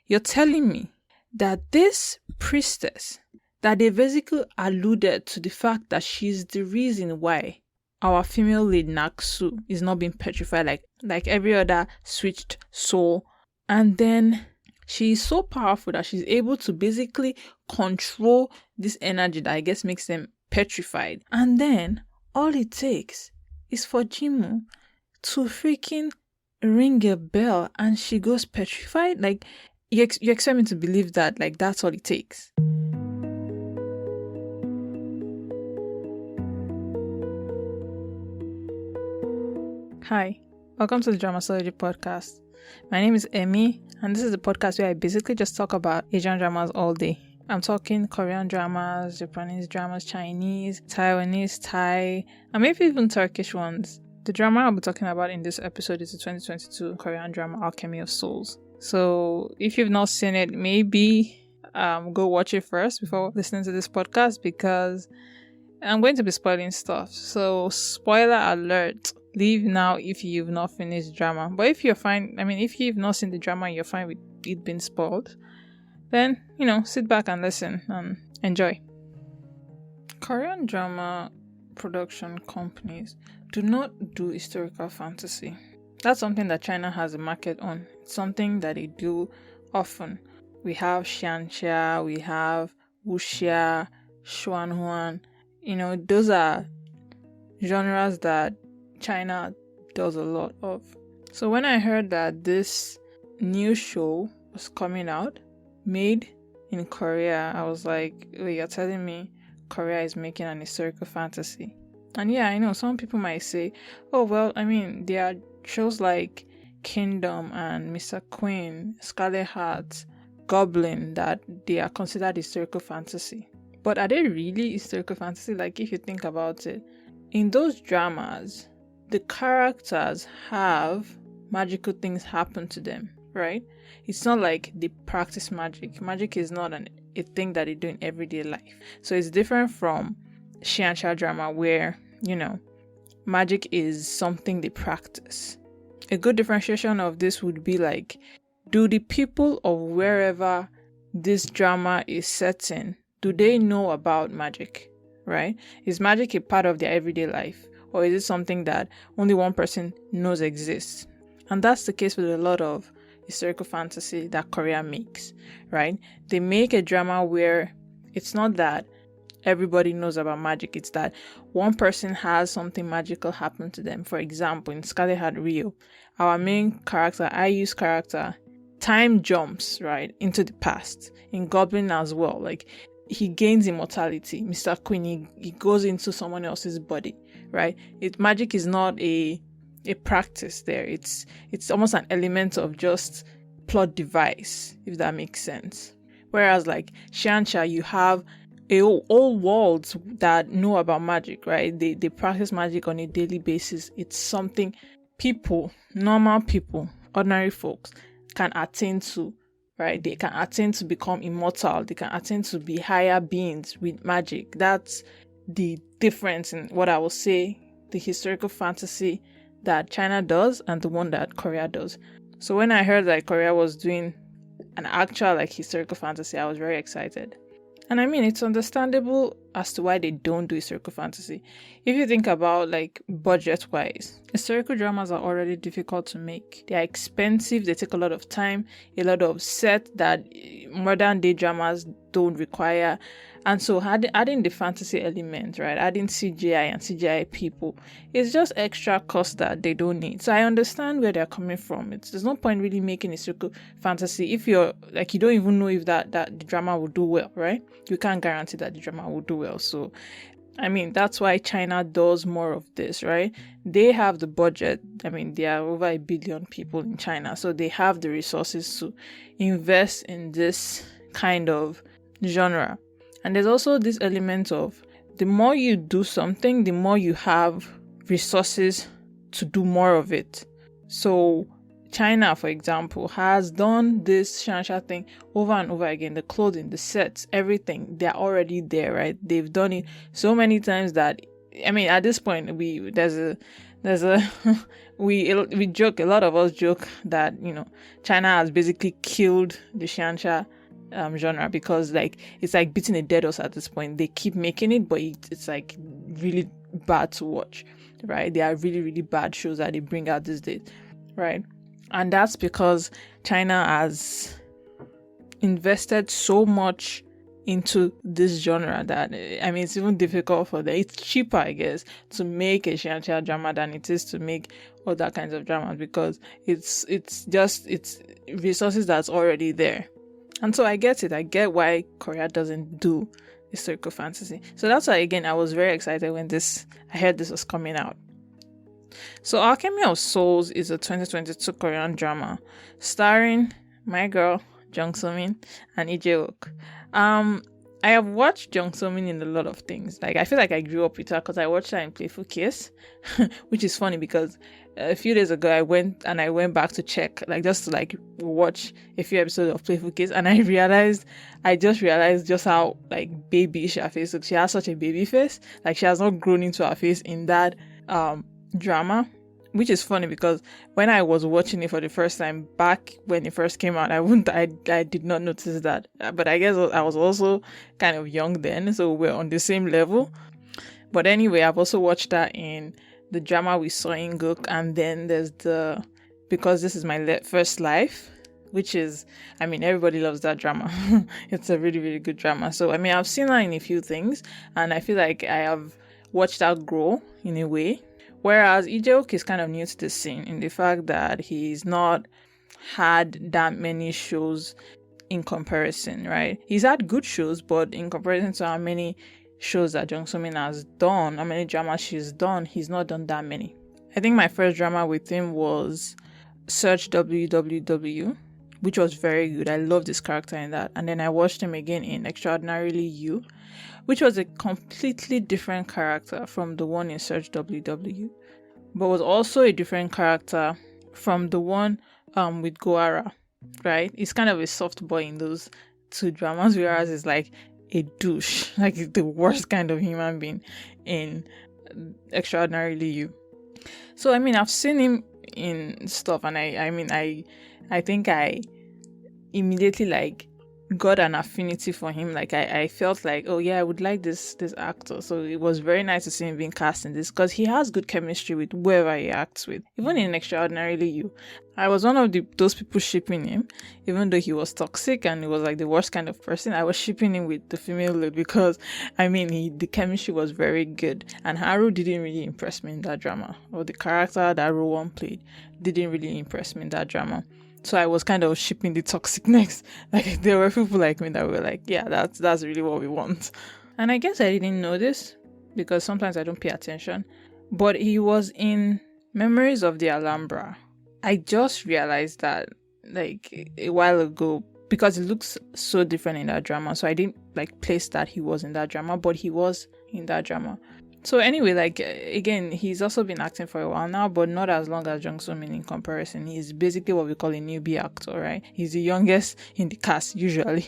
You're telling me that this priestess, that they basically alluded to the fact that she's the reason why our female lead Naksu is not being petrified like every other switched soul. And then she is so powerful that she's able to basically control this energy that I guess makes them petrified. And then all it takes is for Jimu to freaking ring a bell and she goes petrified. Like, you expect me to believe that, like, that's all it takes. Hi, welcome to the Dramasology podcast. My name is Emmy, and this is the podcast where I basically just talk about Asian dramas all day. I'm talking Korean dramas, Japanese dramas, Chinese, Taiwanese, Thai, and maybe even Turkish ones. The drama I'll be talking about in this episode is the 2022 Korean drama Alchemy of Souls. So if you've not seen it, maybe go watch it first before listening to this podcast, because I'm going to be spoiling stuff. So spoiler alert. Leave now if you've not finished drama. But if you're fine, if you've not seen the drama and you're fine with it being spoiled, then, sit back and listen and enjoy. Korean drama production companies do not do historical fantasy. That's something that China has a market on. It's something that they do often. We have xianxia, we have wuxia, xuanhuan. Those are genres that China does a lot of. So when I heard that this new show was coming out, made in Korea, I was like, wait, you're telling me Korea is making an historical fantasy? And yeah, I know some people might say, oh, well, there are shows like Kingdom and Mr. Queen, Scarlet Heart, Goblin, that they are considered historical fantasy. But are they really historical fantasy? Like, if you think about it, in those dramas, the characters have magical things happen to them, right? It's not like they practice magic. Magic is not a thing that they do in everyday life. So it's different from xianxia drama where, magic is something they practice. A good differentiation of this would be like, do the people of wherever this drama is set in, do they know about magic, right? Is magic a part of their everyday life? Or is it something that only one person knows exists? And that's the case with a lot of historical fantasy that Korea makes, right? They make a drama where it's not that everybody knows about magic. It's that one person has something magical happen to them. For example, in Scarlet Heart Rio, our main character, IU's character, time jumps, right, into the past. In Goblin as well, like, he gains immortality. Mr. Queen, he goes into someone else's body, right? Magic is not a practice there. It's almost an element of just plot device, if that makes sense. Whereas like xianxia, you have all worlds that know about magic, right? They practice magic on a daily basis. It's something people, normal people, ordinary folks can attain to, right? They can attain to become immortal. They can attain to be higher beings with magic. That's the difference in what I will say the historical fantasy that China does and the one that Korea does. So when I heard that Korea was doing an actual like historical fantasy, I was very excited. And it's understandable as to why they don't do historical fantasy. If you think about like budget-wise, historical dramas are already difficult to make. They are expensive, they take a lot of time, a lot of set that modern day dramas don't require. And so adding the fantasy element, right, adding CGI and CGI people, it's just extra cost that they don't need. So I understand where they're coming from. There's no point really making historical fantasy if you're like, you don't even know if that the drama will do well, right? You can't guarantee that the drama will do well. So that's why China does more of this, right? They have the budget. There are over 1 billion people in China, so they have the resources to invest in this kind of genre. And there's also this element of the more you do something, the more you have resources to do more of it. So China, for example, has done this xianxia thing over and over again. The clothing, the sets, everything, they're already there, right? They've done it so many times that, at this point, there's there's a we joke, a lot of us joke that China has basically killed the xianxia genre, because like it's like beating a dead horse at this point. They keep making it, but it's like really bad to watch, right? They are really, really bad shows that they bring out these days, right? And that's because China has invested so much into this genre that, I mean, it's even difficult for them. It's cheaper, I guess, to make a xianxia drama than it is to make other kinds of dramas, because it's resources that's already there. And so I get it. I get why Korea doesn't do historical fantasy. So that's why, again, I was very excited when I heard this was coming out. So Alchemy of Souls is a 2022 Korean drama starring my girl Jung So Min and Lee Jae Wook. I have watched Jung So Min in a lot of things. Like, I feel like I grew up with her because I watched her in Playful Kiss, which is funny because a few days ago I went back to check, like, just to like watch a few episodes of Playful Kiss, and I just realized just how like babyish her face looks. She has such a baby face. Like, she has not grown into her face in that drama, which is funny because when I was watching it for the first time back when it first came out, I did not notice that. But I guess I was also kind of young then, so we're on the same level. But anyway, I've also watched that in the drama we saw in Jang Uk, and then there's Because This Is My First Life, which is, I mean, everybody loves that drama. It's a really, really good drama. So, I mean, I've seen her in a few things, and I feel like I have watched her grow in a way. Whereas Lee Jae Wook is kind of new to the scene in the fact that he's not had that many shows in comparison, right? He's had good shows, but in comparison to how many shows that Jung So Min has done, how many dramas she's done, he's not done that many. I think my first drama with him was Search WWW, which was very good. I loved this character in that. And then I watched him again in Extraordinarily You, which was a completely different character from the one in Search WW, but was also a different character from the one with Goara, right? It's kind of a soft boy in those two dramas, whereas it's like a douche, like the worst kind of human being in Extraordinarily You. So, I mean, I've seen him in stuff, and I think I immediately like got an affinity for him. Like, I felt like, oh yeah, I would like this actor. So it was very nice to see him being cast in this, because he has good chemistry with whoever he acts with. Even in Extraordinarily You, I was one of those people shipping him, even though he was toxic and he was like the worst kind of person. I was shipping him with the female lead because, I mean, the chemistry was very good, and Haru didn't really impress me in that drama, or the character that Rowan played didn't really impress me in that drama. So I was kind of shipping the toxicness. Like, there were people like me that were like, yeah, that's really what we want. And I guess I didn't know this because sometimes I don't pay attention. But he was in Memories of the Alhambra. I just realized that like a while ago, because it looks so different in that drama. So I didn't like place that he was in that drama, but he was in that drama. So anyway, like, again, he's also been acting for a while now, but not as long as Jung So Min in comparison. He's basically what we call a newbie actor, right? He's the youngest in the cast, usually.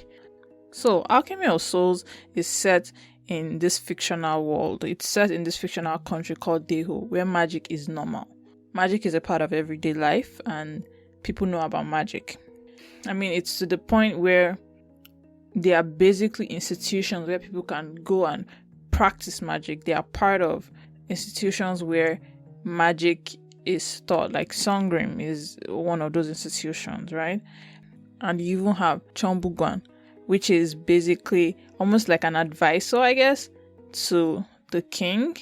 So Alchemy of Souls is set in this fictional world. It's set in this fictional country called Daeho, where magic is normal. Magic is a part of everyday life, and people know about magic. I mean, it's to the point where there are basically institutions where people can go and practice magic. They are part of institutions where magic is taught. Like Songrim is one of those institutions, right? And you even have Chonbugwan, which is basically almost like an advisor, I guess, to the king.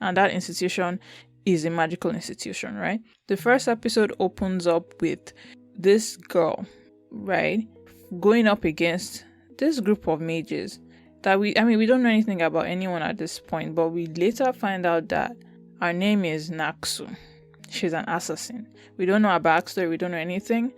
And that institution is a magical institution, right? The first episode opens up with this girl, right, going up against this group of mages that we don't know anything about anyone at this point, but we later find out that her name is Naksu. She's an assassin. We don't know her backstory, we don't know anything,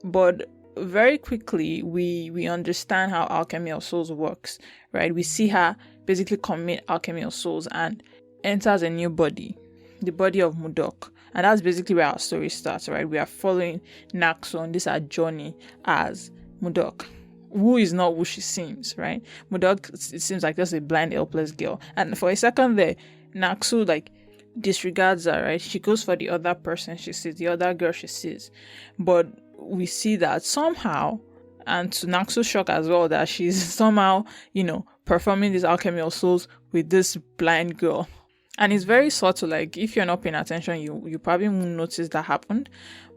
but very quickly we understand how Alchemy of Souls works, right? We see her basically commit Alchemy of Souls and enters a new body, the body of Mudeok. And that's basically where our story starts, right? We are following Naksu on this journey as Mudeok, who is not who she seems, right? Mudeok, it seems like just a blind, helpless girl. And for a second there, Naksu like disregards her, right? She goes for the other person she sees, the other girl she sees. But we see that somehow, and to Naksu's shock as well, that she's somehow, performing this Alchemy of Souls with this blind girl. And it's very subtle. Like, if you're not paying attention, you probably won't notice that happened.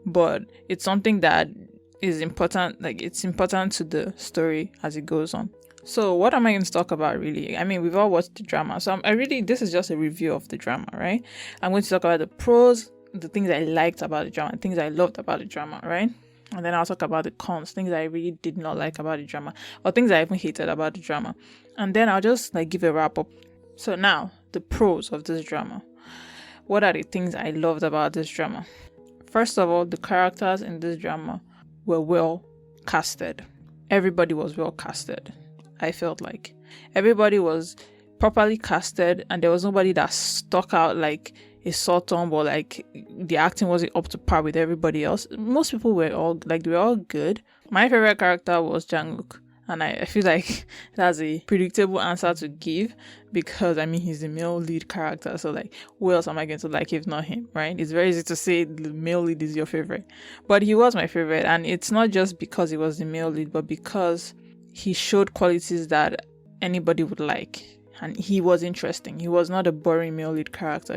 But it's something that is important. Like, it's important to the story as it goes on. So what am I going to talk about, really? I mean, we've all watched the drama. So this is just a review of the drama, right? I'm going to talk about the pros, the things I liked about the drama, things I loved about the drama, right? And then I'll talk about the cons, things I really did not like about the drama, or things I even hated about the drama. And then I'll just give a wrap up. So now, the pros of this drama. What are the things I loved about this drama? First of all, the characters in this drama were well casted. Everybody was well casted. I felt like everybody was properly casted, and there was nobody that stuck out like a sore thumb, or like the acting wasn't up to par with everybody else. Most people were all good. My favorite character was Jang Uk, and I feel like that's a predictable answer to give, because he's the male lead character, so who else am I going to like if not him, right? It's very easy to say the male lead is your favorite, but he was my favorite. And it's not just because he was the male lead, but because he showed qualities that anybody would like. And he was interesting. He was not a boring male lead character.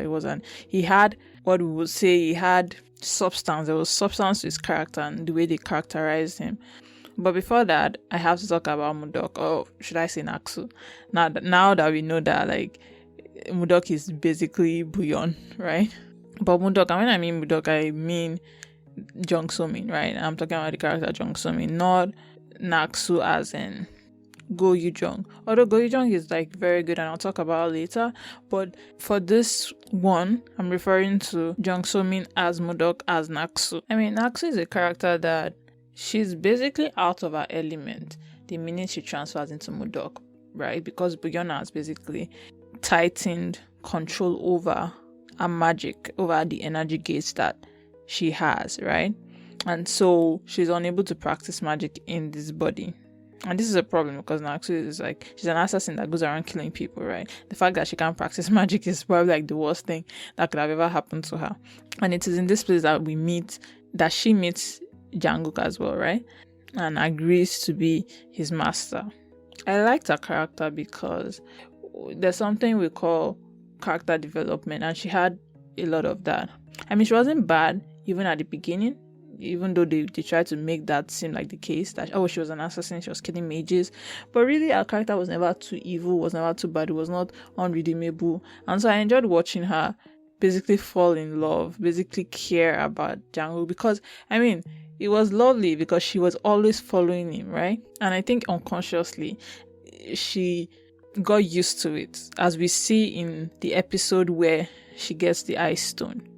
He had what we would say, he had substance. There was substance to his character and the way they characterized him. But before that, I have to talk about Mudeok, or should I say Naksu? Now that we know that Mudeok is basically bouillon, right? But Mudeok, when I mean Mudeok, I mean Jung So Min, right? I'm talking about the character Jung So Min, not Naksu as in Go Yoo-jung. Although Go Yoo-jung is very good, and I'll talk about it later. But for this one, I'm referring to Jung So Min as Mudeok as Naksu. Naksu is a character that she's basically out of her element the minute she transfers into Mudeok, right? Because Bouillon has basically tightened control over her magic, over the energy gates that she has, right? And so she's unable to practice magic in this body. And this is a problem, because Naksu is she's an assassin that goes around killing people, right? The fact that she can't practice magic is probably the worst thing that could have ever happened to her. And it is in this place that she meets Jang Uk as well, right? And agrees to be his master. I liked her character because there's something we call character development, and she had a lot of that. She wasn't bad even at the beginning, even though they tried to make that seem like the case, that she was an assassin, she was killing mages. But really, her character was never too evil, was never too bad, it was not unredeemable. And so I enjoyed watching her basically fall in love, basically care about Jang Uk, because it was lovely because she was always following him, right? And I think unconsciously she got used to it, as we see in the episode where she gets the ice stone.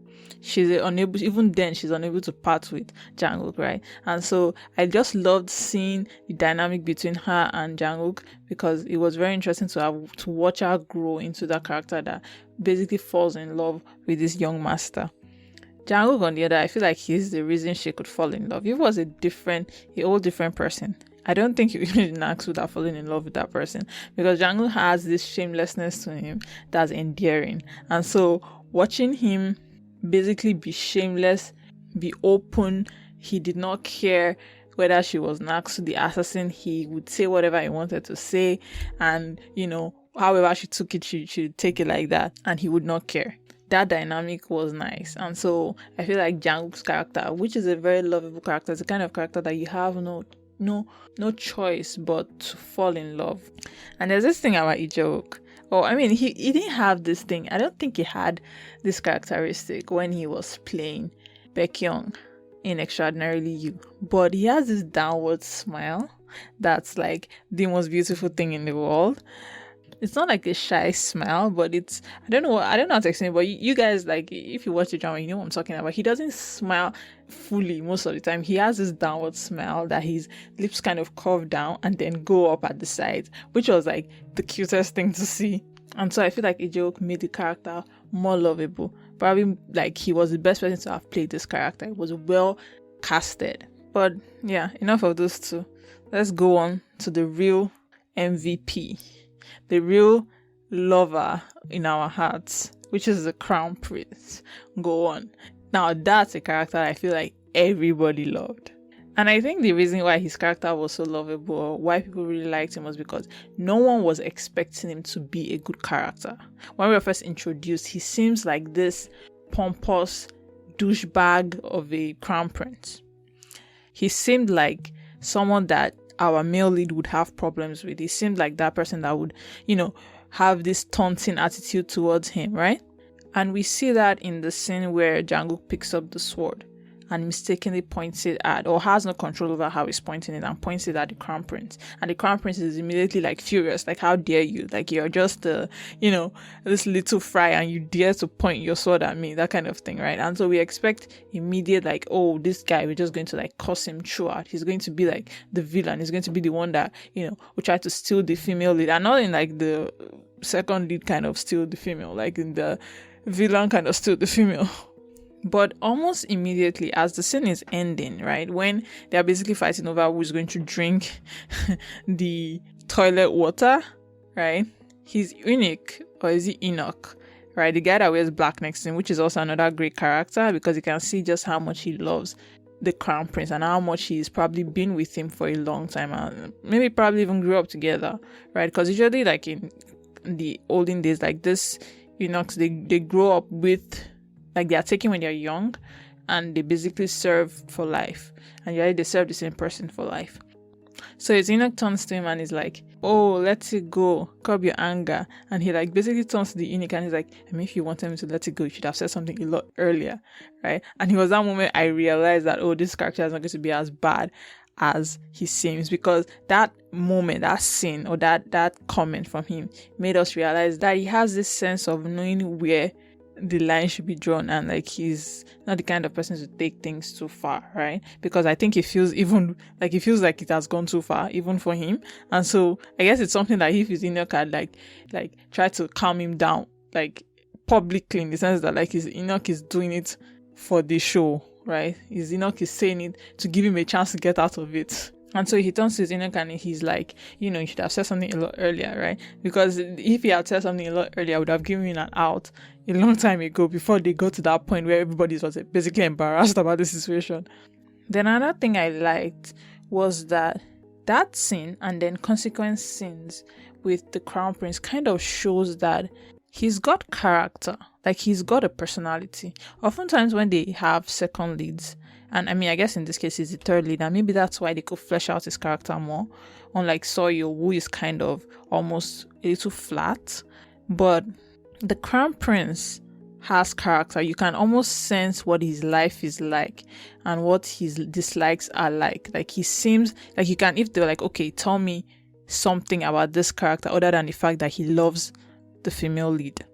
She's unable to part with Jang Uk, right? And so I just loved seeing the dynamic between her and Jang Uk, because it was very interesting to watch her grow into that character that basically falls in love with this young master. Jang Uk, on the other, I feel like he's the reason she could fall in love. He was a whole different person. I don't think even Naksu would have fallen in love with that person, because Jang Uk has this shamelessness to him that's endearing. And so watching him basically be shameless, be open, he did not care whether she was Naksu the assassin. He would say whatever he wanted to say, and however she took it, she would take it like that, and he would not care. That dynamic was nice. And so I feel like Jang Uk's character, which is a very lovable character, is the kind of character that you have no choice but to fall in love. And there's this thing about Lee Jae Wook. He didn't have this thing. I don't think he had this characteristic when he was playing Baekhyun in Extraordinarily You. But he has this downward smile that's the most beautiful thing in the world. It's not a shy smile, but it's, I don't know how to explain it, but you guys, if you watch the drama, you know what I'm talking about. He doesn't smile fully most of the time. He has this downward smile that his lips kind of curve down and then go up at the sides, which was the cutest thing to see. And so I feel like Lee Jae Wook made the character more lovable. Probably he was the best person to have played this character. It was well casted. But yeah, enough of those two. Let's go on to the real MVP. The real lover in our hearts, which is the crown prince, go on. Now that's a character I feel like everybody loved. And I think the reason why his character was so lovable, or why people really liked him, was because no one was expecting him to be a good character. When we were first introduced, he seems like this pompous douchebag of a crown prince. He seemed like someone that our male lead would have problems with. He seemed like that person that would, have this taunting attitude towards him, right? And we see that in the scene where Jang Uk picks up the sword and mistakenly points it at, or has no control over how he's pointing it, and points it at the crown prince. And the crown prince is immediately like furious, like, how dare you? Like, you're just this little fry and you dare to point your sword at me, that kind of thing, right? And so we expect immediate, like, oh, this guy, we're just going to like curse him throughout. He's going to be like the villain. He's going to be the one that, will try to steal the female lead. And not in like the second lead kind of steal the female, like in the villain kind of steal the female. But almost immediately, as the scene is ending, right, when they're basically fighting over who's going to drink the toilet water, right, he's Eunuch, or is he Enoch, right, the guy that wears black next to him, which is also another great character, because you can see just how much he loves the crown prince and how much he's probably been with him for a long time, and maybe probably even grew up together, right, because usually like in the olden days, like this Eunuchs, they grow up with, like, they are taken when they're young, and they basically serve for life. And usually they serve the same person for life. So his eunuch turns to him and he's like, oh, let it go, curb your anger. And he like basically turns to the eunuch and he's like, I mean, if you wanted me to let it go, you should have said something a lot earlier, right? And it was that moment I realized that, oh, this character is not going to be as bad as he seems, because that moment, that scene, or that comment from him made us realize that he has this sense of knowing where the line should be drawn, and like he's not the kind of person to take things too far, right? Because I think it feels like it has gone too far even for him. And so I guess it's something that if his Enoch had like try to calm him down, like publicly, in the sense that like his Enoch is doing it for the show, right? His Enoch is saying it to give him a chance to get out of it. And so he turns to his Enoch and he's like, you should have said something a lot earlier, right? Because if he had said something a lot earlier, I would have given him an out a long time ago, before they got to that point where everybody was basically embarrassed about the situation. Then another thing I liked was that scene and then consequent scenes with the crown prince kind of shows that he's got character, like he's got a personality. Oftentimes when they have second leads, and I mean, I guess in this case, he's the third lead, and maybe that's why they could flesh out his character more. Unlike Soyo, who is kind of almost a little flat. But the crown prince has character. You can almost sense what his life is like and what his dislikes are like. Like, he seems like you can, if they're like, okay, tell me something about this character other than the fact that he loves the female lead.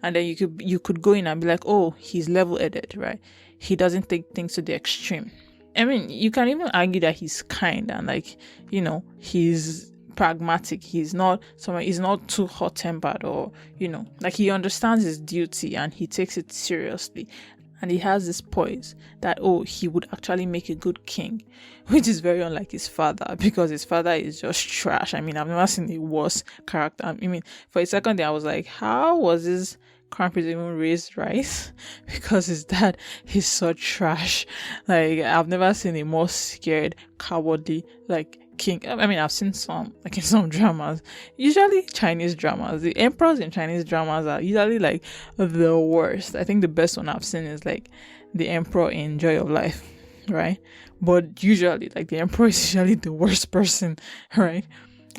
And then you could go in and be like, oh, he's level-headed, right? He doesn't take things to the extreme. I mean, you can even argue that he's kind and like, he's pragmatic. He's not too hot-tempered, or, like he understands his duty and he takes it seriously. And he has this poise that, oh, he would actually make a good king, which is very unlike his father, because his father is just trash. I mean, I've never seen a worse character. I mean, for a second there, I was like, how was this crown prince even raised right? Because his dad is so trash. Like, I've never seen a more scared, cowardly, like, king. I mean, I've seen some, like in some dramas, usually Chinese dramas, the emperors in Chinese dramas are usually like the worst. I think the best one I've seen is like the emperor in Joy of Life, right? But usually, like, the emperor is usually the worst person, right?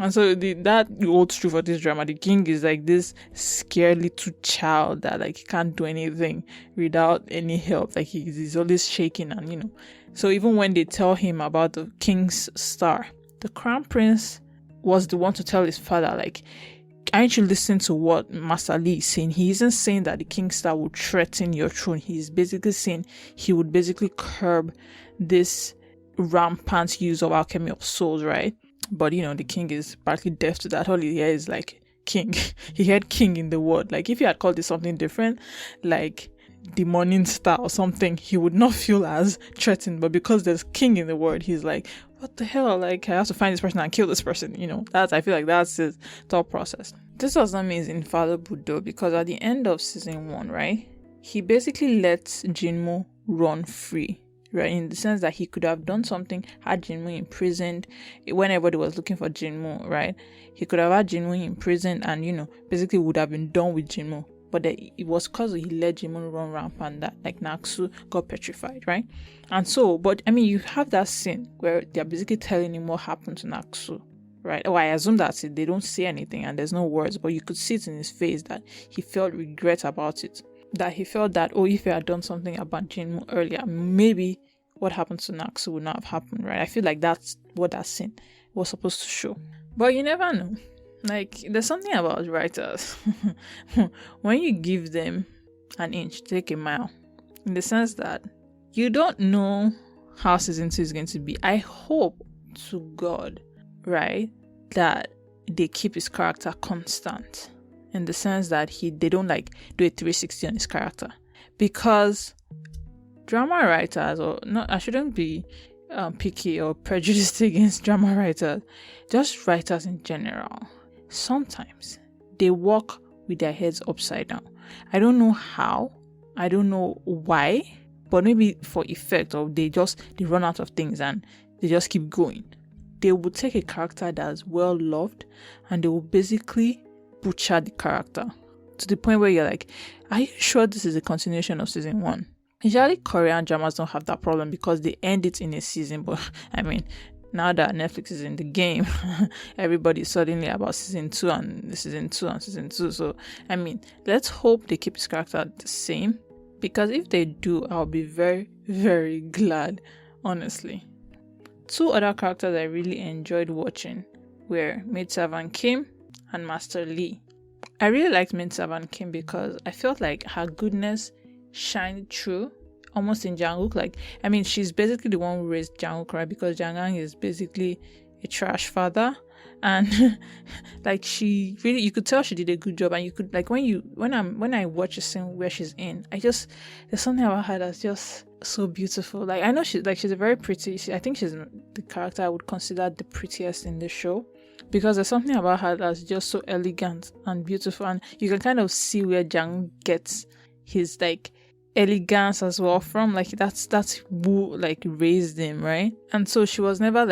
And so that holds true for this drama. The king is like this scared little child that like he can't do anything without any help. Like he's always shaking, and So even when they tell him about the king's star, the crown prince was the one to tell his father, like, aren't you listening to what Master Lee is saying? He isn't saying that the king's star would threaten your throne. He's basically saying he would basically curb this rampant use of Alchemy of Souls, right? But the king is partly deaf to that. All he hears is like king. He heard king in the word. Like, if he had called it something different, like the morning star or something, he would not feel as threatened. But because there's king in the world, he's like, what the hell? Like, I have to find this person and kill this person. I feel like that's his thought process. This does not mean he's infallible though, because at the end of season 1, right, he basically lets Jinmu run free, right, in the sense that he could have done something, had Jinmu imprisoned when everybody was looking for Jinmu, right? He could have had Jinmu imprisoned and, basically would have been done with Jinmu. But it was because he let Jinmu run rampant that, like, Naksu got petrified, right? And so, but, you have that scene where they're basically telling him what happened to Naksu, right? Oh, I assume that's it. They don't say anything and there's no words, but you could see it in his face that he felt regret about it. That he felt that, if he had done something about Jinmu earlier, maybe what happened to Naksu would not have happened, right? I feel like that's what that scene was supposed to show. But you never know. Like, there's something about writers. When you give them an inch, take a mile. In the sense that you don't know how season 2 is going to be. I hope to God, right, that they keep his character constant. In the sense that they don't like do a 360 on his character. Because drama writers, or not, I shouldn't be picky or prejudiced against drama writers, just writers in general, sometimes they walk with their heads upside down. I don't know how, I don't know why, but maybe for effect, or they run out of things and they just keep going. They will take a character that's well loved and they will basically butcher the character to the point where you're like, are you sure this is a continuation of season 1? Usually Korean dramas don't have that problem because they end it in a season, but now that Netflix is in the game, everybody's suddenly about season 2 and season 2 and season 2. So let's hope they keep his character the same, because if they do, I'll be very, very glad, honestly. 2 other characters I really enjoyed watching were Maid Servant Kim and Master Lee. I really liked Maid Servant Kim because I felt like her goodness shined through almost in Jang Uk. She's basically the one who raised Jang Uk, right? Because Jang Uk is basically a trash father, and she really, you could tell she did a good job. And you could when I watch a scene where she's in, there's something about her that's just so beautiful. I know she's a very pretty. I think she's the character I would consider the prettiest in the show. Because there's something about her that's just so elegant and beautiful, and you can kind of see where Jang gets his elegance as well from. That's who raised him, right? And so she was never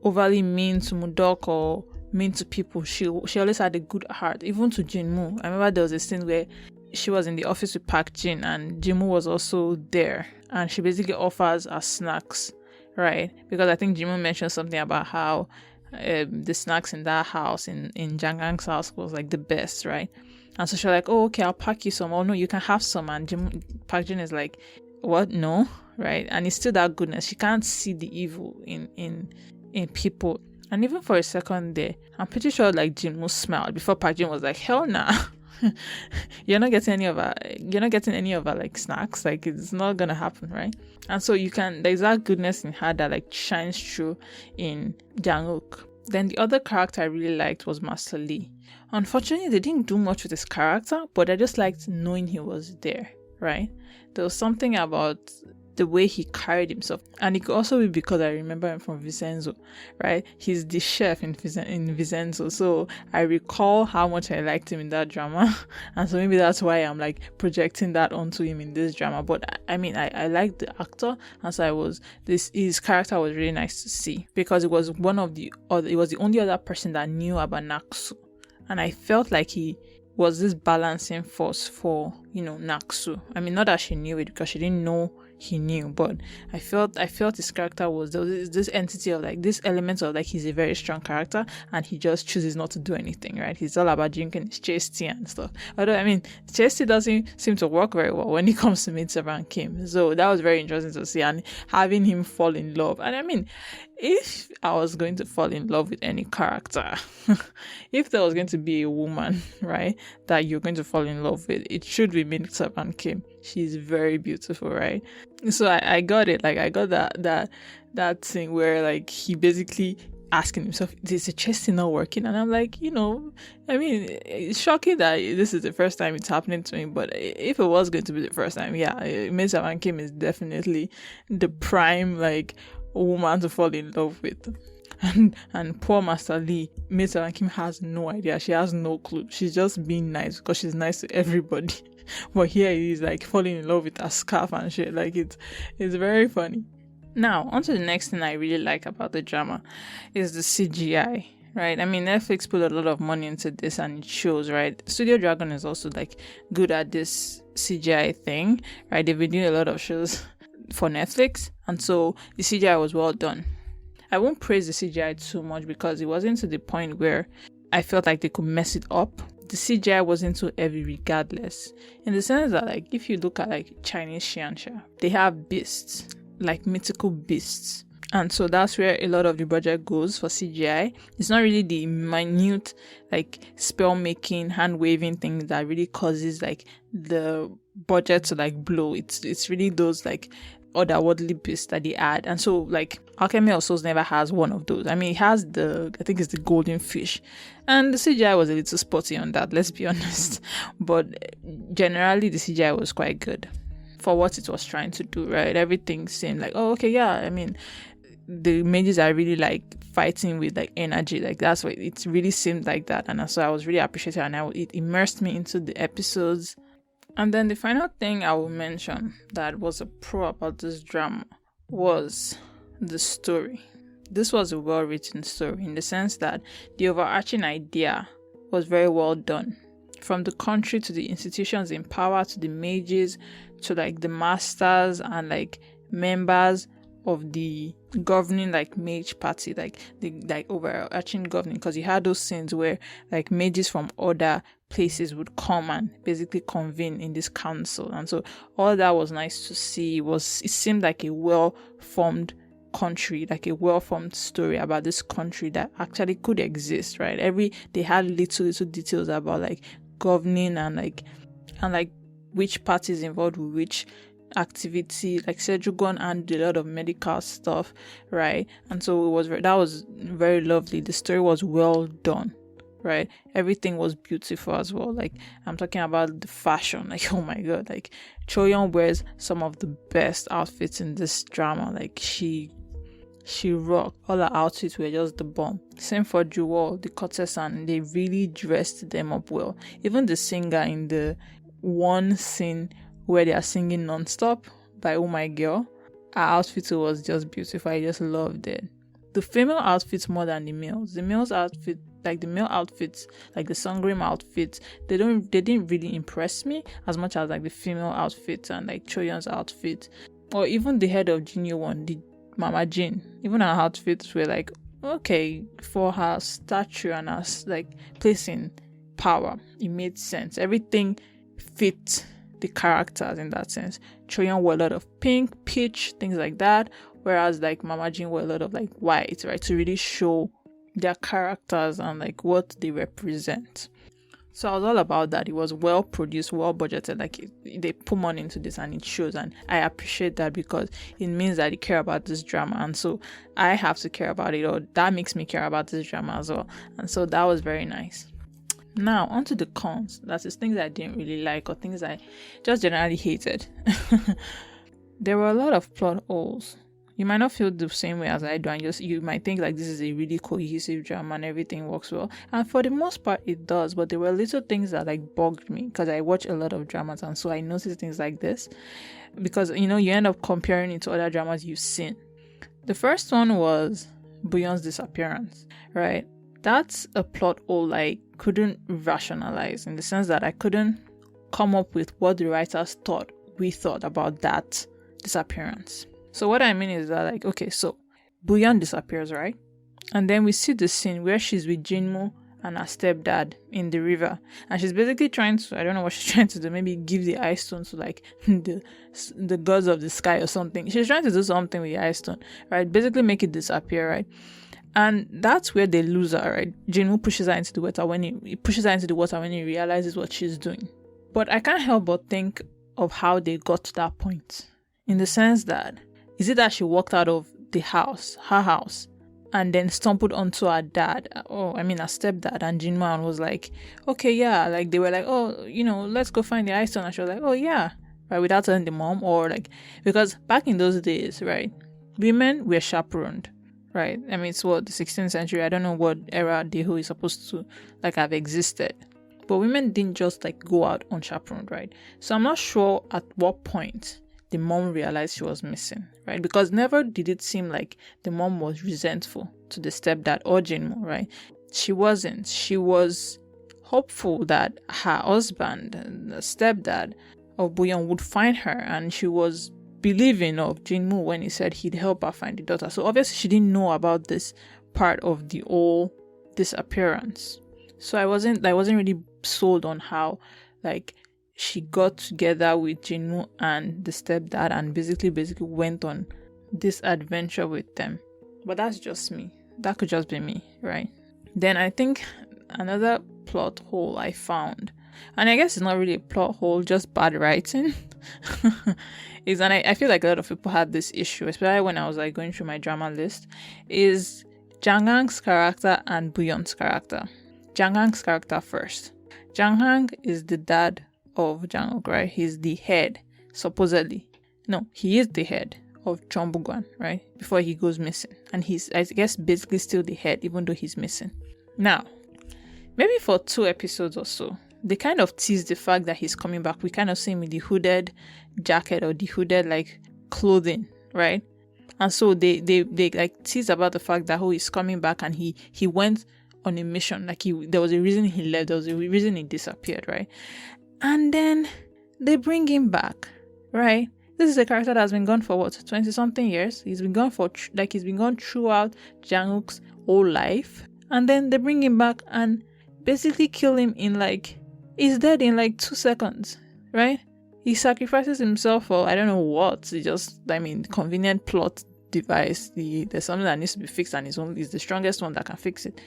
overly mean to Mudeok or mean to people. She always had a good heart, even to Jinmu. I remember there was a scene where she was in the office with Park Jin and Jinmu was also there, and she basically offers her snacks, right? Because I think Jinmu mentioned something about how the snacks in that house, in Jang Uk's house, was the best, right? And so she's like, oh, okay, I'll pack you some. Oh no, you can have some. And Park Jin is like, what? No, right? And it's still that goodness. She can't see the evil in people. And even for a second there, I'm pretty sure Jinmu smiled before Park Jin was like, hell nah. You're not getting any of her snacks. It's not gonna happen, right? And so there's that goodness in her that shines through in Jang Uk. Then the other character I really liked was Master Lee. Unfortunately, they didn't do much with his character, but I just liked knowing he was there, right? There was something about the way he carried himself, and it could also be because I remember him from Vincenzo, right? He's the chef in Vincenzo, so I recall how much I liked him in that drama, and so maybe that's why I'm projecting that onto him in this drama. But I liked the actor, and so his character was really nice to see, because it was the only other person that knew about Naksu, and I felt like he was this balancing force for Naksu. Not that she knew it, because she didn't know he knew, but I felt his character was this entity of this element of he's a very strong character and he just chooses not to do anything, right? He's all about drinking his chase tea and stuff. Although chase tea doesn't seem to work very well when it comes to Maid Servant Kim. So that was very interesting to see, and having him fall in love. And if I was going to fall in love with any character, if there was going to be a woman, right, that you're going to fall in love with, it should be Maid Servant Kim. She's very beautiful, right? So I got it. I got that thing where he basically asking himself, is the chest thing not working? And I'm like, I mean, it's shocking that this is the first time it's happening to me, but if it was going to be the first time, yeah, Miss Avan Kim is definitely the prime, like, woman to fall in love with. And poor Master Lee, Miss Avan Kim has no idea. She has no clue. She's just being nice because she's nice to everybody. But here he is, like, falling in love with a scarf and shit. Like, it's very funny. Now, on to the next thing I really like about the drama is the CGI, right? I mean, Netflix put a lot of money into this and it shows, right? Studio Dragon is also, like, good at this CGI thing, right? They've been doing a lot of shows for Netflix, and so the CGI was well done. I won't praise the CGI too much because it wasn't to the point where I felt like they could mess it up. The CGI wasn't too heavy regardless. In the sense that, like, if you look at, like, Chinese xianxia, they have beasts, like mythical beasts. And so that's where a lot of the budget goes for CGI. It's not really the minute, like, spell making, hand waving thing that really causes, like, the budget to, like, blow. It's really those, like, otherworldly beasts that they add. And so, like, Alchemy of Souls never has one of those. I mean, it has I think it's the golden fish, and the CGI was a little spotty on that, let's be honest. But generally the CGI was quite good for what it was trying to do, right? Everything seemed like, oh, okay, yeah, I mean, the mages are really, like, fighting with, like, energy, like, that's what it really seemed like that. And so I was really appreciative, and it immersed me into the episodes. And then the final thing I will mention that was a pro about this drama was the story. This was a well-written story in the sense that the overarching idea was very well done. From the country to the institutions in power to the mages to, like, the masters and, like, members of the governing, like, mage party, like the, like, overarching governing, because you had those scenes where, like, mages from other places would come and basically convene in this council, and so all that was nice to see. It seemed like a well-formed country, like a well-formed story about this country that actually could exist, right? They had little details about, like, governing and which parties involved with which activity. Like, Sejugon and a lot of medical stuff, right? And so that was very lovely. The story was well done, right? Everything was beautiful as well. Like, I'm talking about the fashion, like, oh my god, like, Choyeon wears some of the best outfits in this drama. Like, she rocked. All her outfits were just the bomb. Same for Jewel, the courtesan. They really dressed them up well. Even the singer in the one scene where they are singing non-stop by Oh My Girl, her outfit was just beautiful. I just loved it. The female outfits more than the males. The male's outfit, like the male outfits, like the Sungrim outfits, they didn't really impress me as much as, like, the female outfits and, like, Choyeon's outfit, or even the head of Jinyo one, the Mama Jin. Even her outfits were, like, okay, for her stature and her, like, place in power, it made sense. Everything fit the characters in that sense. Choyeon wore a lot of pink, peach, things like that, whereas, like, Mama Jin wore a lot of, like, white, right, to really show their characters and, like, what they represent. So I was all about that. It was well produced, well budgeted. Like, they put money into this and it shows, and I appreciate that because it means that they care about this drama, and so I have to care about it, or that makes me care about this drama as well. And so that was very nice. Now, onto the cons. That is things I didn't really like, or things I just generally hated. There were a lot of plot holes. You might not feel the same way as I do, and you might think, like, this is a really cohesive drama and everything works well. And for the most part, it does. But there were little things that, like, bugged me because I watch a lot of dramas, and so I noticed things like this. Because, you end up comparing it to other dramas you've seen. The first one was Booyeon's disappearance, right? That's a plot hole I couldn't rationalize, in the sense that I couldn't come up with what the writers we thought about that disappearance. So what I mean is that, like, okay, so Booyeon disappears, right? And then we see the scene where she's with Jinmu and her stepdad in the river, and she's basically trying to, I don't know what she's trying to do, maybe give the ice stone to, like, the gods of the sky or something. She's trying to do something with the ice stone, right? Basically make it disappear, right? And that's where they lose her, right? Jinwoo pushes her into the water when he realizes what she's doing. But I can't help but think of how they got to that point, in the sense that, is it that she walked out of her house, and then stumbled onto her dad, her stepdad, and Jinmo was like, okay, yeah, like they were like, oh, let's go find the ice stone, and she was like, oh yeah, right, without telling the mom, or like, because back in those days, right, women were chaperoned, right? I mean, it's what, the 16th century, I don't know what era the who is supposed to like have existed, but women didn't just like go out unchaperoned, right? So I'm not sure at what point the mom realized she was missing, right? Because never did it seem like the mom was resentful to the stepdad or Jinmo, right? She wasn't. She was hopeful that her husband, the stepdad of Buyeon, would find her, and she was believing of Jinmo when he said he'd help her find the daughter. So obviously she didn't know about this part of the whole disappearance. So I wasn't really sold on how like she got together with Jinmu and the stepdad and basically went on this adventure with them. But that's just me. That could just be me, right? Then I think another plot hole I found, and I guess it's not really a plot hole, just bad writing, is, and I feel like a lot of people had this issue, especially when I was like going through my drama list, is Jang Uk's character and Buyeon's character. Jang Uk's character first. Jang Uk is the dad of Jang Uk, right? He's the head, supposedly. No, he is the head of Cheonbugwan, right? Before he goes missing. And he's, I guess, basically still the head, even though he's missing. Now, maybe for 2 episodes or so, they kind of tease the fact that he's coming back. We kind of see him with the hooded jacket or the hooded, like, clothing, right? And so they like tease about the fact that he's coming back, and he went on a mission. Like, there was a reason he left, there was a reason he disappeared, right? And then they bring him back, right? This is a character that has been gone for what, 20-something years? He's been gone throughout Jang Uk's whole life. And then they bring him back and basically kill him in he's dead in 2 seconds, right? He sacrifices himself for, I don't know what. It's just, convenient plot device. There's something that needs to be fixed, and he's the strongest one that can fix it.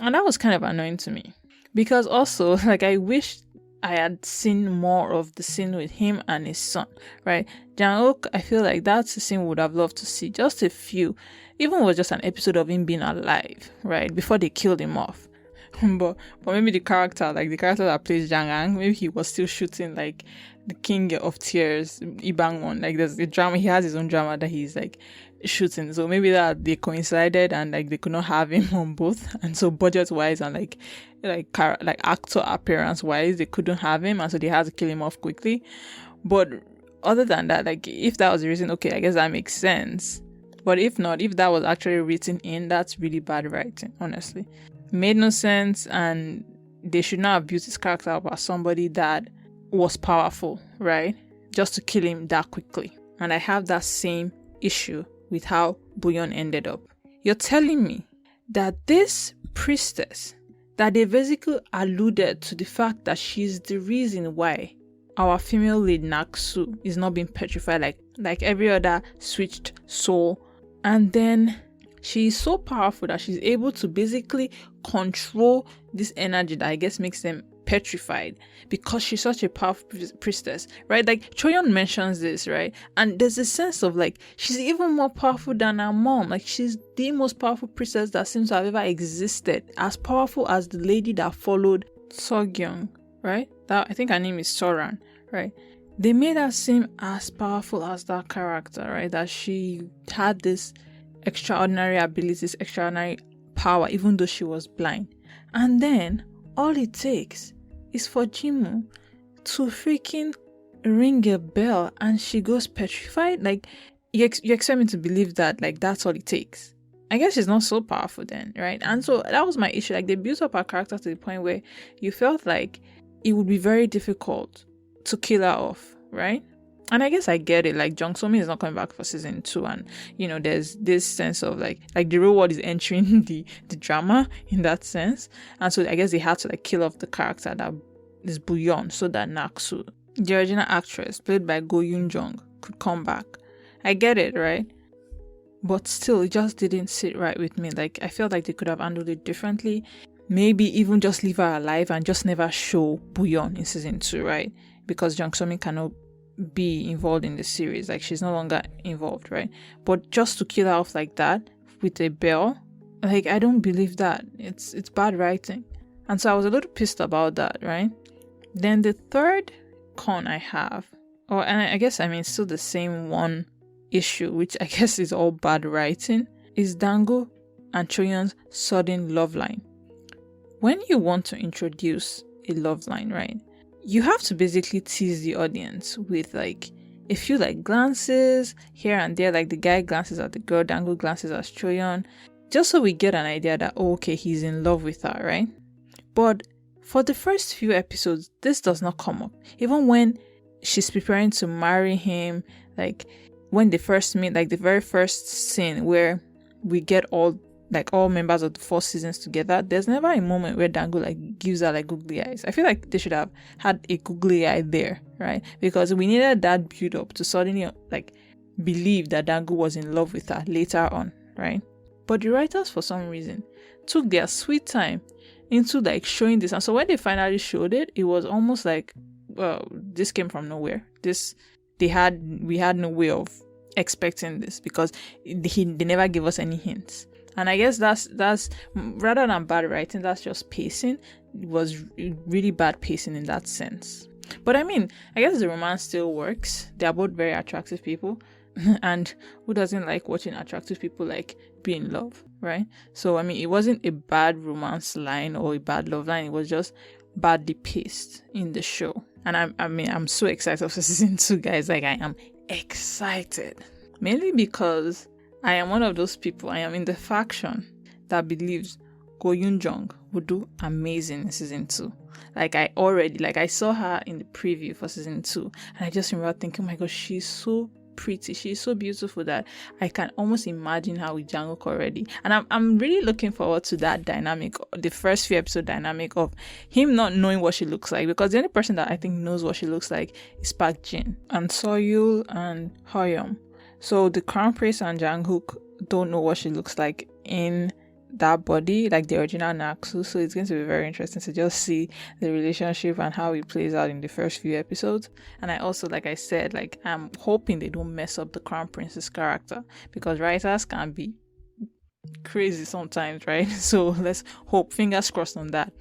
And that was kind of annoying to me. Because also, I wish I had seen more of the scene with him and his son, right? Jang Uk, I feel like that's a scene we would have loved to see. Just a few. Even if it was just an episode of him being alive, right? Before they killed him off. but maybe the character that plays Jang Uk, maybe he was still shooting the King of Tears, Ibangwon. There's a drama, he has his own drama that he's shooting. So maybe that they coincided and they could not have him on both. And so budget wise and actor appearance wise, they couldn't have him, and so they had to kill him off quickly. But other than that, if that was the reason, okay, I guess that makes sense. But if not, if that was actually written in, that's really bad writing, honestly. Made no sense, and they should not have built his character up as somebody that was powerful, right? Just to kill him that quickly. And I have that same issue with how Buyeon ended up. You're telling me that this priestess, that they basically alluded to the fact that she's the reason why our female lead Naksu is not being petrified like every other switched soul, and then she is so powerful that she's able to basically control this energy that I guess makes them petrified, because she's such a powerful priestess, right? Choyeon mentions this, right? And there's a sense of she's even more powerful than her mom. She's the most powerful priestess that seems to have ever existed, as powerful as the lady that followed Seogyeong, right? That, I think her name is Soran, right? They made her seem as powerful as that character, right? That she had this extraordinary abilities, extraordinary power, even though she was blind. And then all it takes is for Jinmu to freaking ring a bell and she goes petrified. You expect me to believe that that's all it takes. I guess she's not so powerful then, right? And so that was my issue. They built up her character to the point where you felt like it would be very difficult to kill her off, right? And I guess I get it. Jung So Min is not coming back for season 2, and there's this sense of the real world is entering the drama in that sense, and so I guess they had to kill off the character that is Buyeon so that Naksu, the original actress played by Go Yoon Jung, could come back. I get it, right? But still, it just didn't sit right with me. I felt like they could have handled it differently. Maybe even just leave her alive and just never show Buyeon in season 2, right? Because Jung So Min cannot be involved in the series. She's no longer involved, right? But just to kill her off like that with a bell, Like, I don't believe that. It's bad writing. And so I was a little pissed about that, right? Then the third con I have, and I guess still the same one issue, which I guess is all bad writing, is Dango and Choyeon's sudden love line. When you want to introduce a love line, right, you have to basically tease the audience with like a few like glances here and there, like the guy glances at the girl, Dango glances at Choyeon, just so we get an idea that, okay, he's in love with her, right? But for the first few episodes, this does not come up. Even when she's preparing to marry him, like when they first meet, like the very first scene where we get all members of the 4 seasons together, there's never a moment where Dango like gives her like googly eyes. I feel like they should have had a googly eye there, right? Because we needed that build up to suddenly like believe that Dango was in love with her later on, right? But the writers, for some reason, took their sweet time into like showing this. And so when they finally showed it, it was almost like, well, this came from nowhere. We had no way of expecting this because they never gave us any hints. And I guess that's rather than bad writing, that's just pacing. It was really bad pacing in that sense. But I guess the romance still works. They are both very attractive people. And who doesn't like watching attractive people like be in love, right? So it wasn't a bad romance line or a bad love line. It was just badly paced in the show. And I'm so excited for season 2, guys. Like, I am excited. Mainly because I am one of those people. I am in the faction that believes Go Yoon Jung would do amazing in season 2. Like, I saw her in the preview for season 2, and I just remember thinking, oh my gosh, she's so pretty, she's so beautiful that I can almost imagine her with Jang Uk already. And I'm really looking forward to that dynamic, the first few episode dynamic of him not knowing what she looks like, because the only person that I think knows what she looks like is Park Jin and Soyul and Hoyeom. So the Crown Prince and Jang Uk don't know what she looks like in that body, like the original Naksu. So it's going to be very interesting to just see the relationship and how it plays out in the first few episodes. And I also, like I said, like I'm hoping they don't mess up the Crown Prince's character, because writers can be crazy sometimes, right? So let's hope, fingers crossed on that.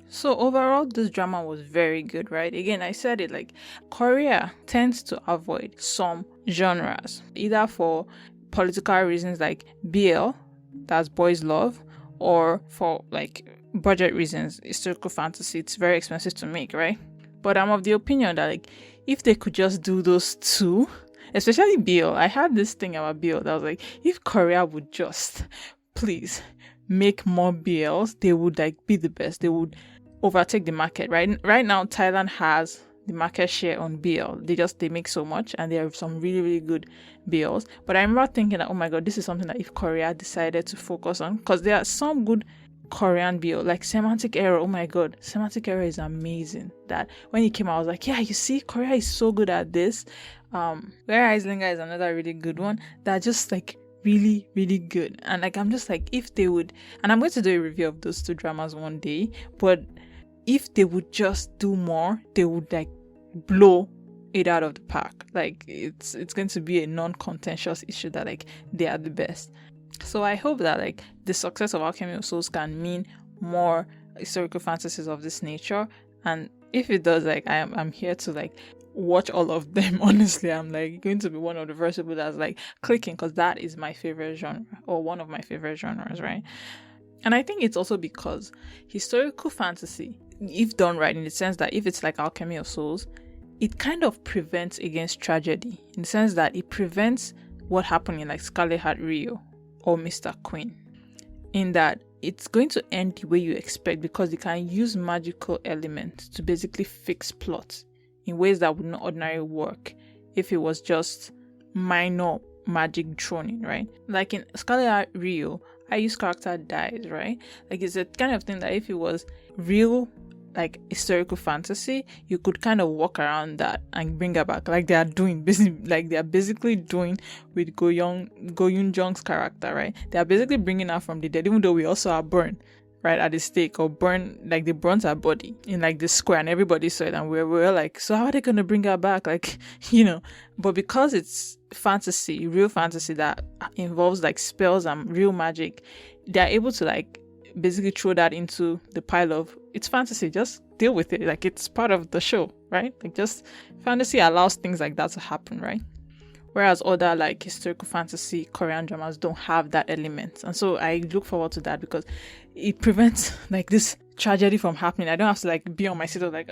So overall, this drama was very good, right? Again, I said it, like Korea tends to avoid some genres, either for political reasons like BL, that's boys love, or for like budget reasons, historical fantasy. It's very expensive to make, right? But I'm of the opinion that like if they could just do those two, especially BL, I had this thing about BL that was like, if Korea would just please make more BLs, they would like be the best. They would overtake the market. Right now, Thailand has the market share on BL. They make so much, and there are some really, really good BLs. But I remember thinking that, oh my god, this is something that if Korea decided to focus on, because there are some good Korean BL, like Semantic Error. Oh my god, Semantic Error is amazing. That when it came out, I was like, yeah, you see, Korea is so good at this. Where Eislinger is another really good one. That just like really, really good. And like I'm just like, if they would, and I'm going to do a review of those two dramas one day, but if they would just do more, they would like blow it out of the park. Like it's going to be a non-contentious issue that like they are the best. So I hope that like the success of Alchemy of Souls can mean more historical fantasies of this nature. And if it does, like I'm here to like watch all of them. Honestly, I'm like going to be one of the first people that's like clicking, because that is my favorite genre, or one of my favorite genres, right? And I think it's also because historical fantasy, if done right, in the sense that if it's like Alchemy of Souls, it kind of prevents against tragedy, in the sense that it prevents what happened in like Scarlet Heart Rio or Mr. Queen, in that it's going to end the way you expect, because they can use magical elements to basically fix plots in ways that would not ordinarily work if it was just minor magic thrown in, right? Like in Scarlet Heart Rio, Ayu's character dies, right? Like it's a kind of thing that if it was real, like historical fantasy, you could kind of walk around that and bring her back, like they are basically doing with Go Yoon Jung's character, right? They are basically bringing her from the dead, even though we also are burned, right, at the stake, or burn, like they burnt her body in like this square, and everybody saw it, and we were like, so how are they gonna bring her back? Like, but because it's fantasy, real fantasy that involves like spells and real magic, they're able to like basically throw that into the pile of it's fantasy, just deal with it, like it's part of the show, right? Like, just fantasy allows things like that to happen, right? Whereas other like historical fantasy Korean dramas don't have that element. And so I look forward to that because it prevents like this tragedy from happening. I don't have to like be on my seat of like,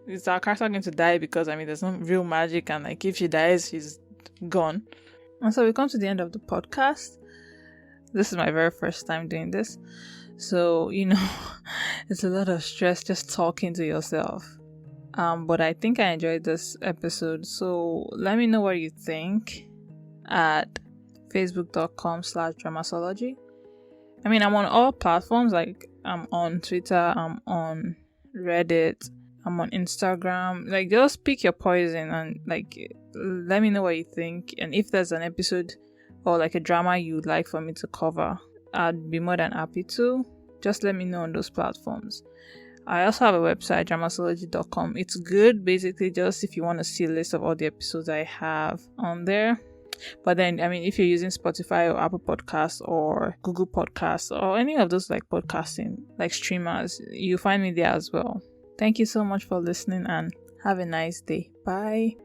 is our character going to die? Because there's no real magic, and like if she dies, she's gone. And so we come to the end of the podcast. This is my very first time doing this. So, it's a lot of stress just talking to yourself. But I think I enjoyed this episode. So let me know what you think at facebook.com/Dramasology. I'm on all platforms. Like, I'm on Twitter, I'm on Reddit, I'm on Instagram. Like, just pick your poison and like let me know what you think. And if there's an episode or like a drama you'd like for me to cover, I'd be more than happy to. Just let me know on those platforms. I also have a website, dramasology.com. It's good, basically, just if you want to see a list of all the episodes I have on there. But then, if you're using Spotify or Apple Podcasts or Google Podcasts or any of those like podcasting, like streamers, you find me there as well. Thank you so much for listening and have a nice day. Bye.